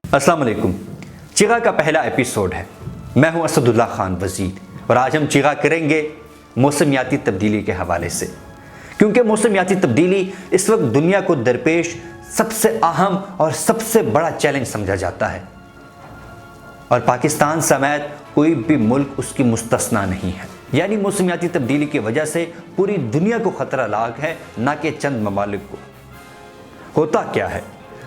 अस्सलाम वालेकुम। चिगा का पहला एपिसोड है। मैं हूं असदुल्ला खान वजीर और आज हम चिगा करेंगे मौसमियाती तब्दीली के हवाले से, क्योंकि मौसमियाती तब्दीली इस वक्त दुनिया को दरपेश सबसे अहम और सबसे बड़ा चैलेंज समझा जाता है और पाकिस्तान समेत कोई भी मुल्क उसकी मुस्तस्ना नहीं है। यानी मौसमियाती तब्दीली की वजह से पूरी दुनिया को ख़तरा लाक है, ना कि चंद ममालिक को। होता क्या है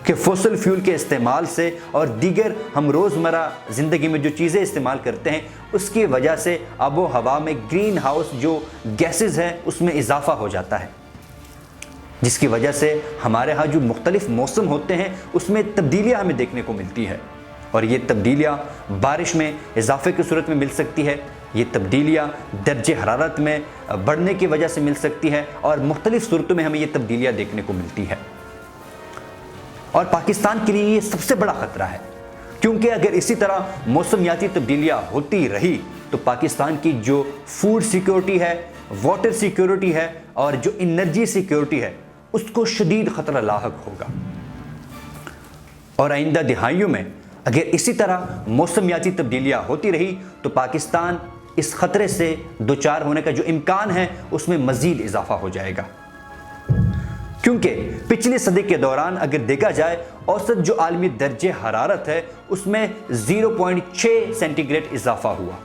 कि फॉसिल फ्यूल के इस्तेमाल से और दीगर हम रोज़मर्रा ज़िंदगी में जो चीज़ें इस्तेमाल करते हैं उसकी वजह से आबो हवा में ग्रीन हाउस जो गैसेस हैं उसमें इजाफ़ा हो जाता है, जिसकी वजह से हमारे यहाँ जो मुख्तलिफ मौसम होते हैं उसमें तब्दीलियाँ हमें देखने को मिलती है। और ये तब्दीलियाँ बारिश में इजाफे की सूरत में मिल सकती है, ये तब्दीलियाँ दर्जे हरारत में बढ़ने की वजह से मिल सकती है और मुख्तलिफ सूरतों में हमें ये तब्दीलियाँ देखने को मिलती है। और पाकिस्तान के लिए ये सबसे बड़ा ख़तरा है, क्योंकि अगर इसी तरह मौसमियाती तब्दीलियाँ होती रही तो पाकिस्तान की जो फूड सिक्योरिटी है, वाटर सिक्योरिटी है और जो एनर्जी सिक्योरिटी है उसको शदीद ख़तरा लाहक होगा। और आइंदा दिहाइयों में अगर इसी तरह मौसमियाती तब्दीलियाँ होती रही तो पाकिस्तान इस ख़तरे से दो चार होने का जो इम्कान है उसमें मज़ीद इजाफा हो जाएगा, क्योंकि पिछली सदी के दौरान अगर देखा जाए औसत जो आलमी दर्जे हरारत है उसमें 0.6 सेंटीग्रेड इजाफा हुआ।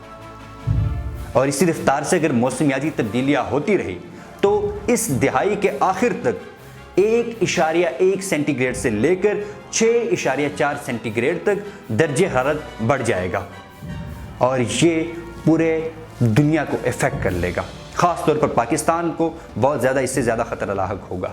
और इसी रफ्तार से अगर मौसमियाती तब्दीलियाँ होती रही तो इस दिहाई के आखिर तक 1.1 सेंटीग्रेड से लेकर 6.4 सेंटीग्रेड तक दर्जे हरारत बढ़ जाएगा और ये पूरे दुनिया को इफ़ेक्ट कर लेगा। ख़ास तौर पर पाकिस्तान को बहुत ज़्यादा इससे ज़्यादा ख़तरा लाहक होगा,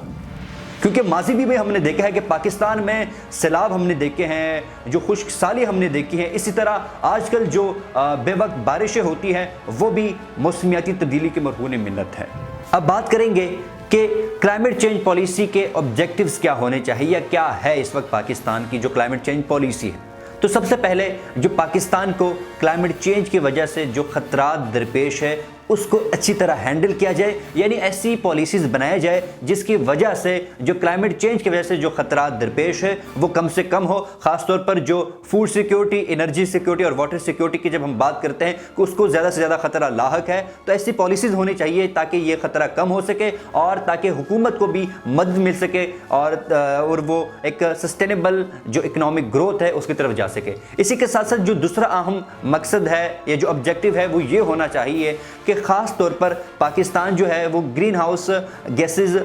क्योंकि माजी भी में हमने देखा है कि पाकिस्तान में सैलाब हमने देखे हैं, जो खुश्क साली हमने देखी है। इसी तरह आजकल जो बेवक्त बारिशें होती हैं वो भी मौसमियाती तब्दीली के मरहून मिन्नत है। अब बात करेंगे कि क्लाइमेट चेंज पॉलिसी के ऑब्जेक्टिव्स क्या होने चाहिए या क्या है इस वक्त पाकिस्तान की जो क्लाइमेट चेंज पॉलिसी है। तो सबसे पहले जो पाकिस्तान को क्लाइमेट चेंज की वजह से जो ख़तरात दरपेश है उसको अच्छी तरह हैंडल किया जाए, यानी ऐसी पॉलिसीज़ बनाया जाए जिसकी वजह से जो क्लाइमेट चेंज की वजह से जो ख़तरात दरपेश है वो कम से कम हो। ख़ास तौर पर जो फूड सिक्योरिटी, एनर्जी सिक्योरिटी और वाटर सिक्योरिटी की जब हम बात करते हैं कि उसको ज़्यादा से ज़्यादा ख़तरा लाहक है, तो ऐसी पॉलिसीज़ होनी चाहिए ताकि ये ख़तरा कम हो सके और ताकि हुकूमत को भी मदद मिल सके और वो एक सस्टेनेबल जो इकनॉमिक ग्रोथ है उसकी तरफ जा सके। इसी के साथ साथ जो दूसरा अहम मकसद है या जो ऑब्जेक्टिव है वो ये होना चाहिए कि ख़ास तौर पर पाकिस्तान जो है वो ग्रीन हाउस गैसेस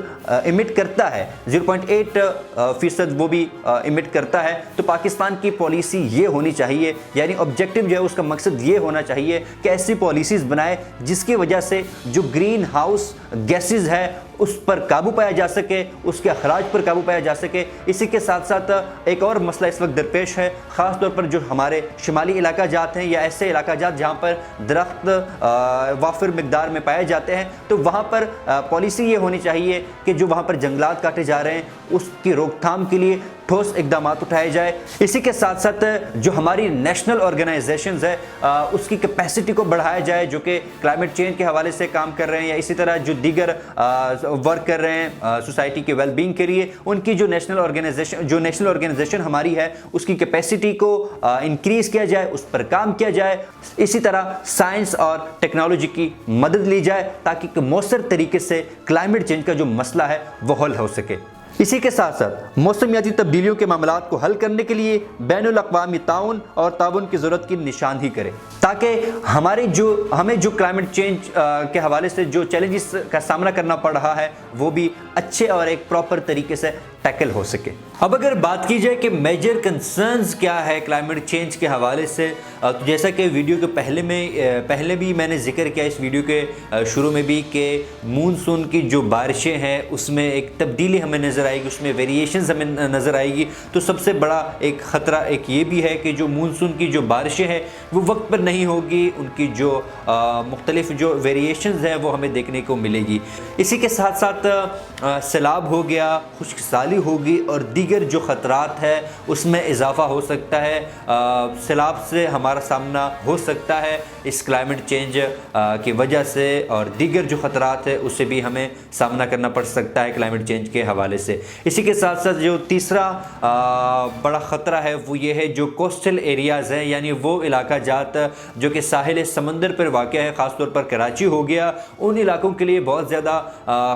इमिट करता है, 0.8% वो भी इमिट करता है। तो पाकिस्तान की पॉलिसी ये होनी चाहिए, यानी ऑब्जेक्टिव जो है उसका मकसद ये होना चाहिए कि ऐसी पॉलिसीज़ बनाए जिसकी वजह से जो ग्रीन हाउस गैसेस है उस पर काबू पाया जा सके, उसके अखराज पर काबू पाया जा सके। इसी के साथ साथ एक और मसला इस वक्त दरपेश है, ख़ास तौर पर जो हमारे शुमाली इलाका जात हैं या ऐसे इलाका जात जहाँ पर दरख्त वाफिर मिकदार में पाए जाते हैं, तो वहाँ पर पॉलिसी ये होनी चाहिए कि जो वहाँ पर जंगलात काटे जा रहे हैं उसकी रोकथाम के लिए ठोस इकदाम उठाए जाए। इसी के साथ साथ जो हमारी नेशनल ऑर्गेनाइजेशंस है उसकी कैपेसिटी को बढ़ाया जाए जो कि क्लाइमेट चेंज के हवाले से काम कर रहे हैं, या इसी तरह जो दीगर वर्क कर रहे हैं सोसाइटी के वेलबींग के लिए, उनकी जो नेशनल ऑर्गेनाइजेशन हमारी है उसकी कैपेसिटी को इंक्रीज़ किया जाए, उस पर काम किया जाए। इसी तरह साइंस और टेक्नोलॉजी की मदद ली जाए ताकि मौसर तरीके से क्लाइमेट चेंज का जो मसला है वो हल हो सके। इसी के साथ साथ मौसमियाती तब्दीलियों के मामलात को हल करने के लिए बैनुल अक़वामी ताउन और ताउन की ज़रूरत की निशानदही करें, ताकि हमें जो क्लाइमेट चेंज के हवाले से जो चैलेंजेस का सामना करना पड़ रहा है वो भी अच्छे और एक प्रॉपर तरीके से टैकल हो सके। अब अगर बात की जाए कि मेजर कंसर्न्स क्या है क्लाइमेट चेंज के हवाले से, तो जैसा कि वीडियो के पहले भी मैंने जिक्र किया इस वीडियो के शुरू में भी कि मूनसून की जो बारिशें हैं उसमें एक तब्दीली हमें नज़र आएगी, उसमें वेरिएशंस हमें नज़र आएगी। तो सबसे बड़ा एक ख़तरा एक ये भी है कि जो मूनसून की जो बारिशें हैं वो वक्त पर नहीं होगी, उनकी जो मुख्तलिफ जो वेरिएशंस हैं वो हमें देखने को मिलेगी। इसी के साथ साथ सैलाब हो गया, खुश्क साली होगी और دیگر جو خطرات ہے اس میں اضافہ ہو سکتا ہے، سیلاب سے ہمارا سامنا ہو سکتا ہے اس کلائمیٹ چینج کی وجہ سے، اور دیگر جو خطرات ہے اس سے بھی ہمیں سامنا کرنا پڑ سکتا ہے کلائمیٹ چینج کے حوالے سے۔ اسی کے ساتھ ساتھ جو تیسرا بڑا خطرہ ہے وہ یہ ہے جو کوسٹل ایریاز ہیں، یعنی وہ علاقہ جات جو کہ ساحل سمندر پر واقع ہے، خاص طور پر کراچی ہو گیا، ان علاقوں کے لیے بہت زیادہ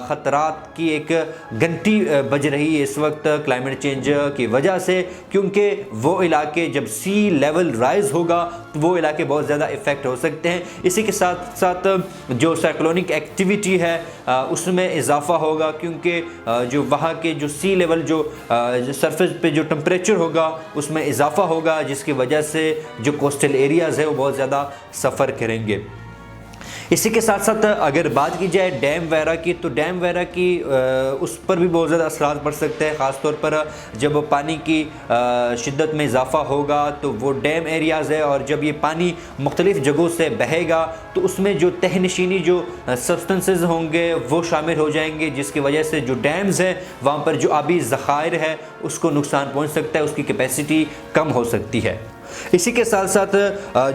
خطرات کی ایک گھنٹی بج رہی ہے اس وقت کلائمیٹ چینج کی وجہ سے، کیونکہ وہ علاقے جب سی لیول رائز ہوگا تو وہ علاقے بہت زیادہ افیکٹ ہو سکتے ہیں۔ اسی کے ساتھ ساتھ جو سائیکلونک ایکٹیویٹی ہے اس میں اضافہ ہوگا، کیونکہ جو وہاں کے جو سی لیول جو سرفیس پہ جو ٹمپریچر ہوگا اس میں اضافہ ہوگا، جس کی وجہ سے جو کوسٹل ایریاز ہے وہ بہت زیادہ سفر کریں گے۔ اسی کے ساتھ ساتھ اگر بات کی جائے ڈیم وغیرہ کی، تو ڈیم وغیرہ کی اس پر بھی بہت زیادہ اثرات پڑ سکتے ہیں، خاص طور پر جب پانی کی شدت میں اضافہ ہوگا تو وہ ڈیم ایریاز ہے، اور جب یہ پانی مختلف جگہوں سے بہے گا تو اس میں جو تہہ نشینی جو سبسٹنسز ہوں گے وہ شامل ہو جائیں گے، جس کی وجہ سے جو ڈیمز ہیں وہاں پر جو آبی ذخائر ہے اس کو نقصان پہنچ سکتا ہے، اس کی کیپیسٹی کم ہو سکتی ہے۔ اسی کے ساتھ ساتھ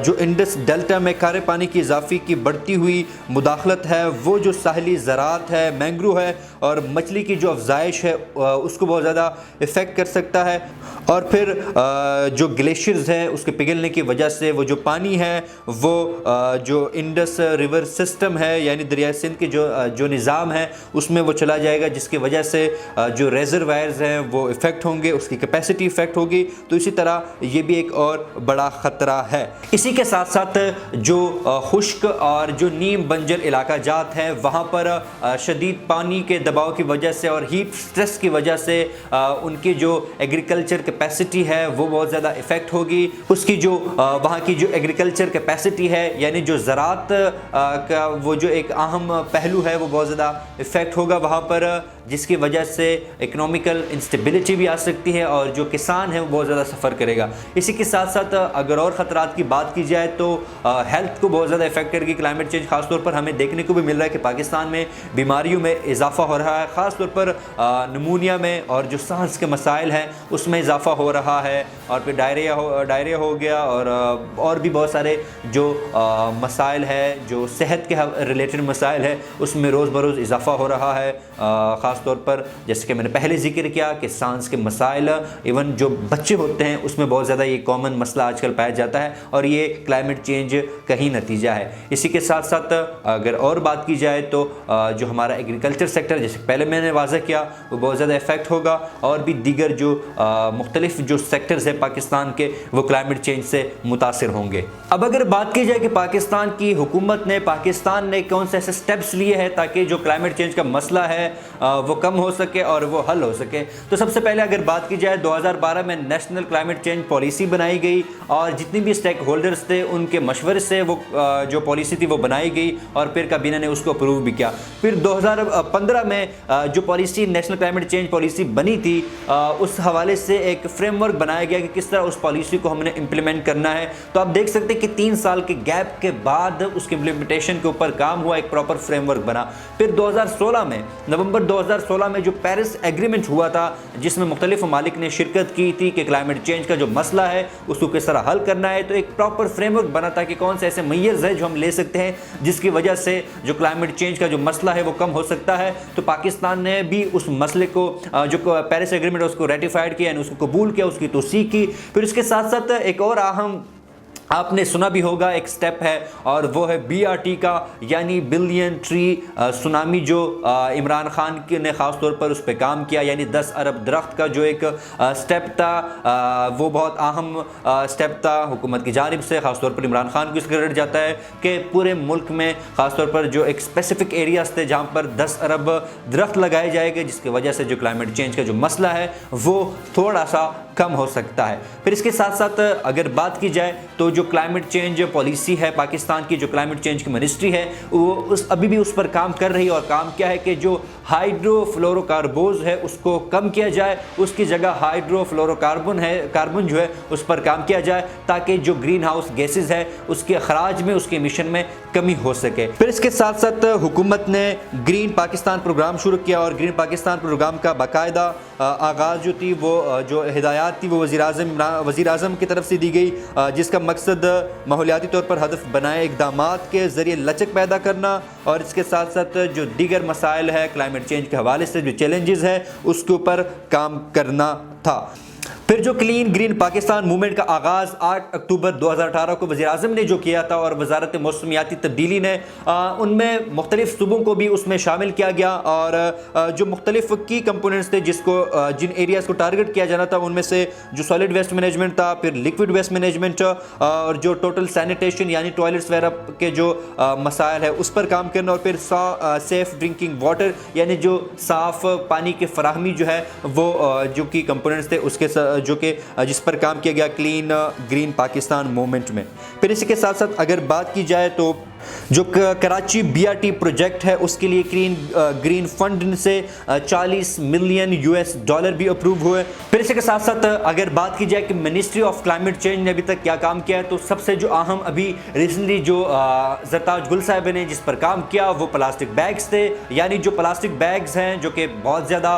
جو انڈس ڈیلٹا میں کھارے پانی کی اضافی کی بڑھتی ہوئی مداخلت ہے، وہ جو ساحلی زراعت ہے، مینگرو ہے اور مچھلی کی جو افزائش ہے اس کو بہت زیادہ افیکٹ کر سکتا ہے، اور پھر جو گلیشیئرز ہیں اس کے پگھلنے کی وجہ سے وہ جو پانی ہے وہ جو انڈس ریور سسٹم ہے، یعنی دریائے سندھ کی جو نظام ہے اس میں وہ چلا جائے گا، جس کی وجہ سے جو ریزروائرز ہیں وہ افیکٹ ہوں گے، اس کی کیپیسٹی افیکٹ ہوگی۔ تو اسی طرح یہ بھی ایک اور بڑا خطرہ ہے۔ اسی کے ساتھ ساتھ جو خشک اور جو نیم بنجر علاقہ جات ہیں وہاں پر شدید پانی کے دباؤ کی وجہ سے اور ہیٹ سٹریس کی وجہ سے ان کی جو ایگریکلچر کیپیسٹی ہے وہ بہت زیادہ افیکٹ ہوگی۔ اس کی جو وہاں کی جو ایگریکلچر کیپیسٹی ہے، یعنی جو زراعت کا وہ جو ایک اہم پہلو ہے وہ بہت زیادہ افیکٹ ہوگا وہاں پر، جس کی وجہ سے اکنامیکل انسٹیبلٹی بھی آ سکتی ہے اور جو کسان ہے وہ بہت زیادہ سفر کرے گا۔ اسی کے ساتھ ساتھ اگر اور خطرات کی بات کی جائے تو ہیلتھ کو بہت زیادہ افیکٹ کرے گی کلائمیٹ چینج۔ خاص طور پر ہمیں دیکھنے کو بھی مل رہا ہے کہ پاکستان میں بیماریوں میں اضافہ ہو رہا ہے، خاص طور پر نمونیا میں، اور جو سانس کے مسائل ہیں اس میں اضافہ ہو رہا ہے، اور پھر ڈائریا ہو گیا، اور بھی بہت سارے جو مسائل ہے جو صحت کے ریلیٹڈ مسائل ہے اس میں روز بروز اضافہ ہو رہا ہے۔ خاص طور پر جیسے کہ میں نے پہلے ذکر کیا کہ سانس کے مسائل ایون جو بچے ہوتے ہیں اس میں بہت زیادہ یہ کامن مسئلہ آج کل پایا جاتا ہے، اور یہ کلائمیٹ چینج کا ہی نتیجہ ہے۔ اسی کے ساتھ ساتھ اگر اور بات کی جائے تو جو ہمارا ایگریکلچر سیکٹر، جیسے پہلے میں نے واضح کیا، وہ بہت زیادہ افیکٹ ہوگا، اور بھی دیگر جو مختلف جو سیکٹرز ہیں پاکستان کے وہ کلائمیٹ چینج سے متاثر ہوں گے۔ اب اگر بات کی جائے کہ پاکستان کی حکومت نے کون سے ایسے سٹیپس لیے ہیں تاکہ جو کلائمیٹ چینج کا مسئلہ ہے وہ کم ہو سکے اور وہ حل ہو سکے، تو سب سے پہلے اگر بات کی جائے 2012 میں نیشنل کلائمیٹ چینج پالیسی بنائی گئی، اور جتنی بھی اسٹیک ہولڈرز تھے ان کے مشورے سے وہ جو پالیسی تھی وہ بنائی گئی، اور پھر کابینہ نے اس کو اپروو بھی کیا۔ پھر 2015 میں جو policy national climate change policy بنی تھی اس حوالے سے ایک فریم ورک بنایا گیا کہ کس طرح اس پالیسی کو ہم نے امپلیمنٹ کرنا ہے۔ تو آپ دیکھ سکتے ہیں کہ 3 سال کے گیپ کے بعد اس کی امپلیمنٹیشن کے اوپر کام ہوا، ایک پراپر فریم ورک بنا۔ پھر 2016 میں نومبر 2016 میں جو پیرس ایگریمنٹ ہوا تھا جس میں مختلف ممالک نے شرکت کی تھی کہ کلائمیٹ چینج کا جو مسئلہ ہے اس کو کس طرح حل کرنا ہے، تو ایک پراپر فریم ورک بنا تھا کہ کون سے ایسے میئرز ہیں جو ہم لے سکتے ہیں جس کی وجہ سے جو کلائمیٹ چینج کا جو مسئلہ ہے وہ کم ہو سکتا ہے۔ تو پاکستان نے بھی اس مسئلے کو جو پیرس ایگریمنٹ ہے اس کو ریٹیفائڈ کیا، یعنی اس کو قبول کیا، اس کی توثیق کی۔ پھر اس کے ساتھ ساتھ ایک اور اہم آپ نے سنا بھی ہوگا ایک سٹیپ ہے، اور وہ ہے BRT کا، یعنی بلین ٹری سونامی، جو عمران خان نے خاص طور پر اس پہ کام کیا، یعنی 10 ارب درخت کا جو ایک سٹیپ تھا وہ بہت اہم سٹیپ تھا حکومت کی جانب سے۔ خاص طور پر عمران خان کو اس کریڈٹ جاتا ہے کہ پورے ملک میں خاص طور پر جو ایک اسپیسیفک ایریاز تھے جہاں پر 10 ارب درخت لگائے جائے گے، جس کی وجہ سے جو کلائمیٹ چینج کا جو مسئلہ ہے وہ تھوڑا سا کم ہو سکتا ہے۔ پھر اس کے ساتھ ساتھ اگر بات کی جائے تو جو کلائمیٹ چینج پالیسی ہے پاکستان کی، جو کلائمیٹ چینج کی منسٹری ہے وہ ابھی بھی اس پر کام کر رہی ہے، اور کام کیا ہے کہ جو हाइड्रो फ्लोरोकार्बोज है उसको कम किया जाए, उसकी जगह हाइड्रो फ्लोरोकार्बन है, कार्बन जो है उस पर काम किया जाए ताकि जो ग्रीन हाउस गैसेज है उसके अखराज में, उसके एमिशन में कमी हो सके। फिर इसके साथ साथ हुकूमत ने ग्रीन पाकिस्तान प्रोग्राम शुरू किया और ग्रीन पाकिस्तान प्रोग्राम का बाकायदा आगाज़ जो थी वो जो हिदायत थी वो वज़ीर आज़म की तरफ से दी गई, जिसका मकसद माहौलियाती तौर पर हदफ बनाए इक़दामात के ज़रिए लचक पैदा करना और इसके साथ साथ जो दीगर मसाइल है क्लाइमेट चेंज के हवाले से जो चैलेंजेस है उसके ऊपर काम करना था। फिर जो क्लीन ग्रीन पाकिस्तान मूवमेंट का आगाज़ 8 अक्टूबर 2018 को वज़ीर आज़म ने जो किया था और वजारत मौसमियाती तब्दीली ने उनमें मुख्तलिफ सूबों को भी उसमें शामिल किया गया और जो मुख्तलिफ की कंपोनेंट्स थे जिसको जिन एरियाज़ को टारगेट किया जाना था उनमें से जो सॉलिड वेस्ट मैनेजमेंट था, फिर लिक्विड वेस्ट मैनेजमेंट और जो टोटल सैनिटेशन यानी टॉयलेट्स वगैरह के जो मसाइल है उस पर काम करना और फिर सेफ़ ड्रिंकिंग वाटर यानी जो साफ़ पानी की फराहमी जो है वो जो की कंपोनेंट्स थे उसके जो कि जिस पर काम किया गया क्लीन ग्रीन पाकिस्तान मूवमेंट में। फिर इसी के साथ साथ अगर बात की जाए तो जो कराची BRT प्रोजेक्ट है उसके लिए ग्रीन फंड से 40 मिलियन US डॉलर भी अप्रूव हुए। फिर इसके साथ साथ अगर बात की जाए कि मिनिस्ट्री ऑफ क्लाइमेट चेंज ने अभी तक क्या काम किया है तो सबसे जो अहम अभी रिसेंटली जो जरताज गुल साहिब ने जिस पर काम किया वो प्लास्टिक बैग्स थे, यानी जो प्लास्टिक बैग्स हैं जो कि बहुत ज़्यादा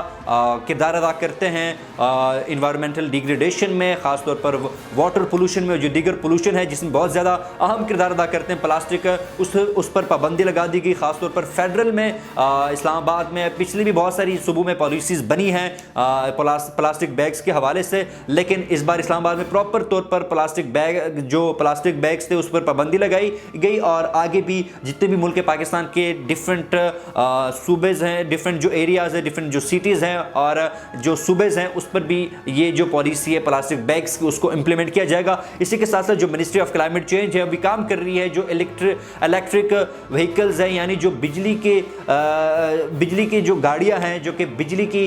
किरदार अदा करते हैं इन्वायरमेंटल डिग्रेडेशन में, ख़ास तौर पर वाटर पोल्यूशन में, जो दीगर पोल्यूशन है जिसमें बहुत ज़्यादा अहम किरदार अदा करते हैं प्लास्टिक, उस पर पाबंदी लगा दी गई। ख़ास तौर पर फेडरल में इस्लामाबाद में पिछली भी बहुत सारी सूबों में पॉलिसीज़ बनी हैं प्लास्टिक बैग्स के हवाले से, लेकिन इस बार इस्लामाबाद में प्रॉपर तौर पर प्लास्टिक बैग्स थे उस पर पाबंदी लगाई गई और आगे भी जितने भी मुल्क पाकिस्तान के डिफरेंट सूबेज़ हैं, डिफरेंट जो एरियाज़ हैं, डिफरेंट जो सिटीज़ हैं और जो सूबेज़ हैं उस पर भी ये जो पॉलिसी है प्लास्टिक बैग्स की उसको इम्प्लीमेंट किया जाएगा। इसी के साथ साथ जो मिनिस्ट्री ऑफ क्लाइमेट चेंज है अभी काम कर रही है जो इलेक्ट्रिक व्हीकल्स हैं, यानी जो बिजली की जो गाड़ियां हैं जो कि बिजली की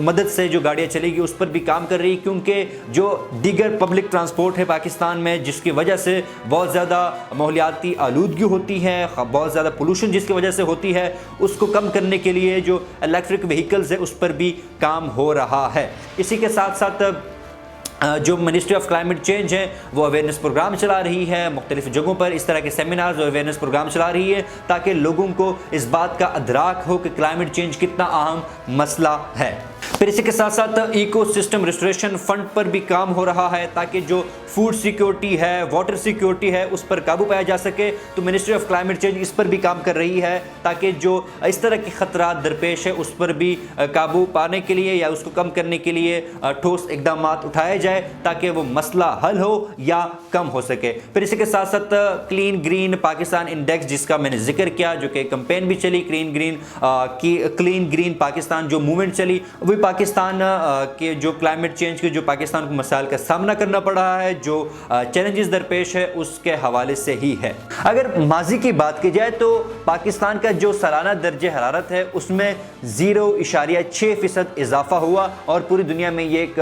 मदद से जो गाड़ियां चलेगी उस पर भी काम कर रही है, क्योंकि जो दीगर पब्लिक ट्रांसपोर्ट है पाकिस्तान में जिसकी वजह से बहुत ज़्यादा माहौलियाती आलूदगी होती है, बहुत ज़्यादा पोल्यूशन जिसकी वजह से होती है, उसको कम करने के लिए जो इलेक्ट्रिक व्हीकल्स है उस पर भी काम हो रहा है। इसी के साथ साथ जो मिनिस्ट्री ऑफ क्लाइमेट चेंज है वो अवेयरनेस प्रोग्राम चला रही है मुख्तलिफ जगहों पर, इस तरह के सेमिनार्स और अवेयरनेस प्रोग्राम चला रही है ताकि लोगों को इस बात का अदराक हो कि क्लाइमेट चेंज कितना अहम मसला है। फिर इसी के साथ साथ इको सिस्टम रिस्टोरेशन फंड पर भी काम हो रहा है ताकि जो फूड सिक्योरिटी है, वाटर सिक्योरिटी है उस पर काबू पाया जा सके। तो मिनिस्ट्री ऑफ क्लाइमेट चेंज इस पर भी काम कर रही है ताकि जो इस तरह के खतरात दरपेश है उस पर भी काबू पाने के लिए या उसको कम करने के लिए ठोस इकदाम उठाए जाए ताकि वो मसला हल हो या कम हो सके। फिर इसी के साथ साथ क्लीन ग्रीन पाकिस्तान इंडेक्स जिसका मैंने जिक्र किया, जो कि कैंपेन भी चली क्लीन ग्रीन पाकिस्तान जो मूवमेंट चली, वो पाकिस्तान के जो क्लाइमेट चेंज के जो पाकिस्तान को मसाइल का सामना करना पड़ रहा है, जो चैलेंजेस दरपेश है उसके हवाले से ही है। अगर माजी की बात की जाए तो पाकिस्तान का जो सालाना दर्जे हरारत है उसमें 0.6% इजाफा हुआ और पूरी दुनिया में ये एक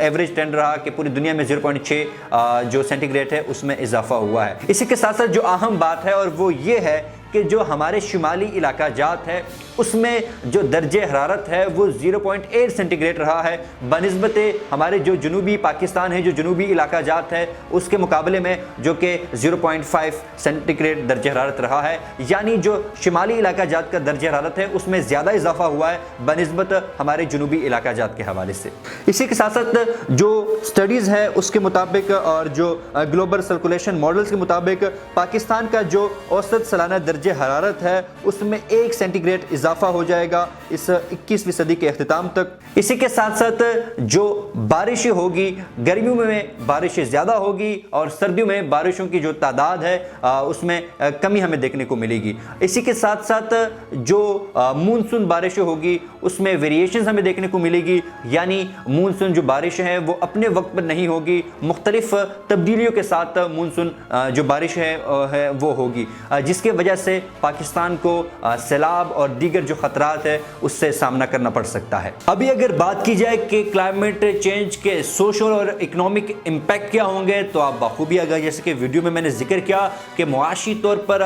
एवरेज ट्रेंड रहा कि पूरी दुनिया में 0.6 जो सेंटीग्रेड है उसमें इजाफा हुआ है। इसी के साथ साथ जो अहम बात है और वो ये है कि जो हमारे शुमाली इलाका जात है उसमें जो दर्जे हरारत है वो 0.8 सेंटीग्रेड रहा है बनिस्बत हमारे जो जनूबी पाकिस्तान है, जो जनूबी इलाका जात है उसके मुकाबले में जो कि 0.5 सेंटीग्रेड दर्जे हरारत रहा है, यानी जो शुमाली इलाका जात का दर्जे हरारत है उसमें ज़्यादा इजाफा हुआ है बनिस्बत हमारे जनूबी इलाका जात के हवाले से। इसी के साथ साथ जो स्टडीज़ है उसके मुताबिक और जो ग्लोबल सर्कुलेशन मॉडल्स के मुताबिक पाकिस्तान का जो औसत सालाना दर्जे हरारत है उसमें 1 सेंटीग्रेड इजाफा हो जाएगा इस 21वीं सदी के अख्तिताम तक। इसी के साथ साथ जो बारिशें होगी, गर्मियों में बारिशें ज़्यादा होगी और सर्दियों में बारिशों की जो तादाद है उसमें कमी हमें देखने को मिलेगी। इसी के साथ साथ जो मानसून बारिशें होगी उसमें वेरिएशंस हमें देखने को मिलेगी, यानी मानसून जो बारिशें हैं वो अपने वक्त पर नहीं होगी, मुख्तलिफ तब्दीलियों के साथ मानसून जो बारिश है वो होगी, जिसके वजह سے پاکستان کو سیلاب اور دیگر جو خطرات ہے اس سے سامنا کرنا پڑ سکتا ہے۔ ابھی اگر بات کی جائے کہ کلائمیٹ چینج کے سوشل اور اکنامک امپیکٹ کیا ہوں گے تو آپ بخوبی آگاہ، جیسے کہ ویڈیو میں نے ذکر کیا کہ معاشی طور پر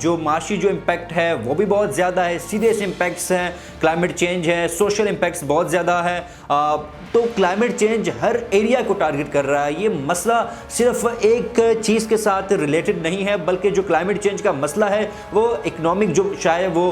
جو معاشی جو امپیکٹ ہے وہ بھی بہت زیادہ ہے، سیدھے سے امپیکٹس ہیں، کلائمیٹ چینج ہے، سوشل امپیکٹس بہت زیادہ ہے۔ تو کلائمیٹ چینج ہر ایریا کو ٹارگٹ کر رہا ہے۔ یہ مسئلہ صرف ایک چیز کے ساتھ ریلیٹڈ نہیں ہے، بلکہ جو کلائمیٹ چینج کا مسئلہ ہے وہ اکنامک جو شاید وہ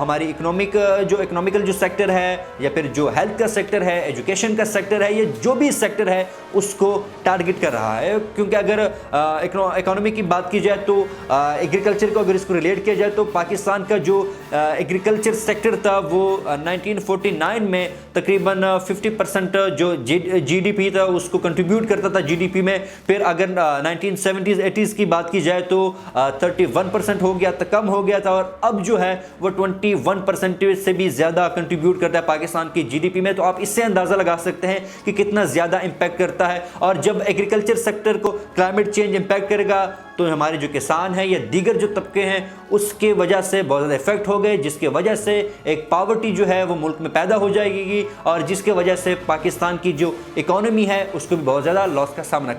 ہماری اکنامیکل جو سیکٹر ہے یا پھر جو ہیلتھ کا سیکٹر ہے، ایجوکیشن کا سیکٹر ہے، یہ جو بھی سیکٹر ہے اس کو ٹارگٹ کر رہا ہے۔ کیونکہ اگر اکانومی کی بات کی جائے تو ایگریکلچر کو اگر اس کو ریلیٹ کیا جائے تو پاکستان کا جو ایگریکلچر سیکٹر تھا وہ 1949 میں تقریباً 50% جو جی ڈی پی تھا اس کو کنٹریبیوٹ کرتا تھا جی ڈی پی میں۔ پھر اگر 1970s 80s کی بات کی جائے تو 31% ہو گیا تھا، کم ہو گیا تھا، اور اب جو ہے وہ 21% سے بھی زیادہ کنٹریبیوٹ کرتا ہے پاکستان کی جی ڈی پی میں۔ تو آپ اس سے اندازہ لگا سکتے ہیں کہ کتنا زیادہ امپیکٹ کرتا ہے۔ اور جب ایگریکلچر سیکٹر کو کلائمیٹ چینج امپیکٹ کرے گا تو ہمارے جو کسان ہیں یا دیگر جو طبقے ہیں اس کے وجہ سے بہت زیادہ افیکٹ ہو گئے، جس کی وجہ سے ایک پاورٹی جو ہے وہ ملک میں پیدا ہو جائے گی، اور جس کی وجہ سے پاکستان کی جو اکانومی ہے اس کو بھی بہت زیادہ لاس کا سامنا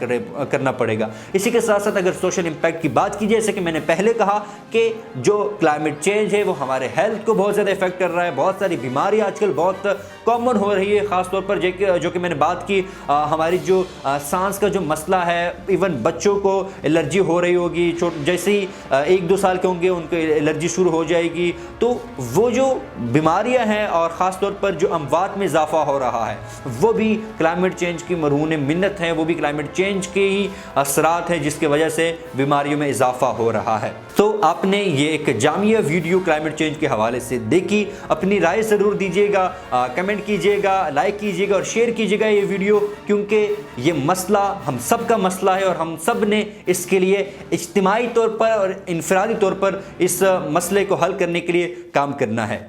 کرنا پڑے گا۔ اسی کے ساتھ ساتھ اگر سوشل امپیکٹ کی بات کی جائے، جیسے کہ میں نے پہلے کہا کہ جو کلائمیٹ چینج ہے وہ ہمارے ہیلتھ کو بہت زیادہ افیکٹ کر رہا ہے۔ بہت ساری بیماریاں آج کل بہت کامن ہو رہی ہے، خاص طور پر جو کہ میں نے بات کی ہماری جو سانس کا جو مسئلہ ہے، ایون بچوں کو الرجی ہو رہی ہوگی، جیسے ہی 1-2 سال کے ہوں گے ان کو الرجی شروع ہو جائے گی۔ تو وہ جو بیماریاں ہیں اور خاص طور پر جو اموات میں اضافہ ہو رہا ہے وہ بھی کلائمیٹ چینج کی مرہون منت ہے، وہ بھی کلائمیٹ چینج کے ہی اثرات ہیں جس کی وجہ سے بیماریوں میں اضافہ ہو رہا ہے۔ تو آپ نے یہ ایک جامع ویڈیو کلائمیٹ چینج کے حوالے سے دیکھی، اپنی رائے ضرور دیجیے گا، کمنٹ کیجیے گا، لائک کیجیے گا اور شیئر کیجیے گا یہ ویڈیو، کیونکہ یہ مسئلہ ہم سب کا مسئلہ ہے اور ہم سب نے اس کے لیے اجتماعی طور پر اور انفرادی طور پر اس مسئلے کو حل کرنے کے لیے کام کرنا ہے۔